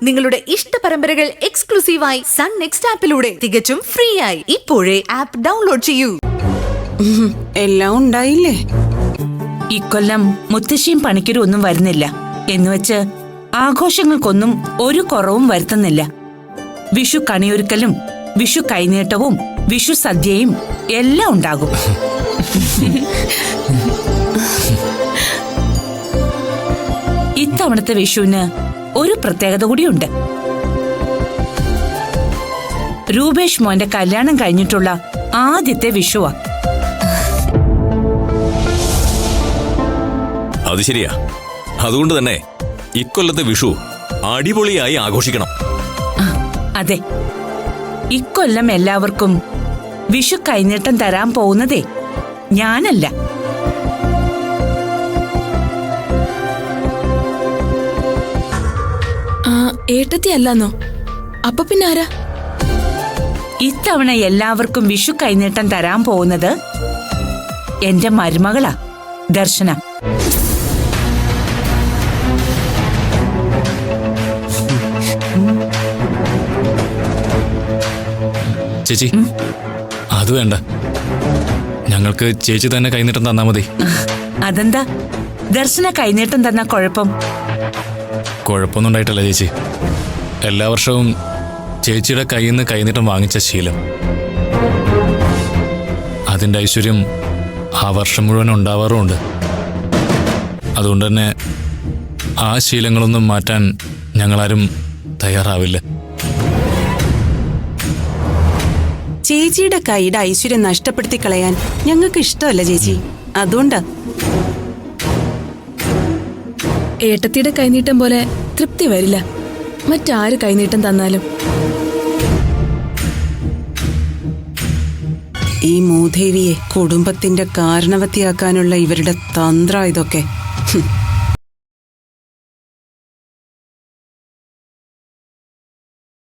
നിങ്ങളുടെ ഇഷ്ട പരമ്പരകൾ എക്സ്ക്ലൂസീവായി സൺ നെക്സ്റ്റ് ആപ്പിലൂടെ തികച്ചും ഫ്രീ ആയി ഇപ്പോഴേ ആപ്പ് ഡൗൺലോഡ് ചെയ്യൂ. എല്ലാം ഉണ്ടായില്ലേ? ഇക്കൊല്ലം മുത്തശ്ശിയും പണിക്കരും ഒന്നും വരുന്നില്ല എന്നുവെച്ച് ആഘോഷങ്ങൾക്കൊന്നും ഒരു കുറവും വരുത്തുന്നില്ല. വിഷു കണിയൊരുക്കലും വിഷു കൈനീട്ടവും വിഷു സദ്യയും എല്ലാം ഉണ്ടാകും. ഇത്തവണത്തെ വിഷുവിന് ഒരു പ്രത്യേകത കൂടിയുണ്ട്. രൂപേഷ് മോന്റെ കല്യാണം കഴിഞ്ഞിട്ടുള്ള ആദ്യത്തെ വിഷുവാ. അത് ശരിയാ. അതുകൊണ്ട് തന്നെ ഇക്കൊല്ലത്തെ വിഷു അടിപൊളിയായി ആഘോഷിക്കണം. അതെ, ഇക്കൊല്ലം എല്ലാവർക്കും വിഷു കൈനീട്ടം തരാൻ പോകുന്നതേ ഞാനല്ല. ഏട്ടത്തി അല്ലാന്നോ? അപ്പൊ പിന്നെ ആരാ? ഇത്തവണ എല്ലാവർക്കും വിഷു കൈനീട്ടം തരാൻ പോകുന്നത് എന്റെ മരുമകളാ, ദർശന. ചേച്ചി, അത് വേണ്ട. ഞങ്ങൾക്ക് ചേച്ചി തന്നെ കൈനീട്ടം തന്നാ മതി. അതെന്താ ദർശന കൈനീട്ടം തന്ന കുഴപ്പം? കുഴപ്പമൊന്നും ഉണ്ടായിട്ടല്ല ചേച്ചി. എല്ലാ വർഷവും ചേച്ചിയുടെ കയ്യിൽ നിന്ന് കൈനീട്ടം വാങ്ങിച്ച ശീലം, അതിൻ്റെ ഐശ്വര്യം ആ വർഷം മുഴുവൻ ഉണ്ടാവാറുമുണ്ട്. അതുകൊണ്ട് തന്നെ ആ ശീലങ്ങളൊന്നും മാറ്റാൻ ഞങ്ങളാരും തയ്യാറാവില്ല. ചേച്ചിയുടെ കൈയുടെ ഐശ്വര്യം നഷ്ടപ്പെടുത്തി കളയാൻ ഞങ്ങൾക്ക് ഇഷ്ടമല്ല ചേച്ചി. അതുകൊണ്ടാ. ഏട്ടത്തിയുടെ കൈനീട്ടം പോലെ തൃപ്തി വരില്ല മറ്റാര് കൈനീട്ടം തന്നാലും. ഈ മൂദേവിയെ കുടുംബത്തിന്റെ കാരണവത്തിയാക്കാനുള്ള ഇവരുടെ തന്ത്രം ഇതൊക്കെ.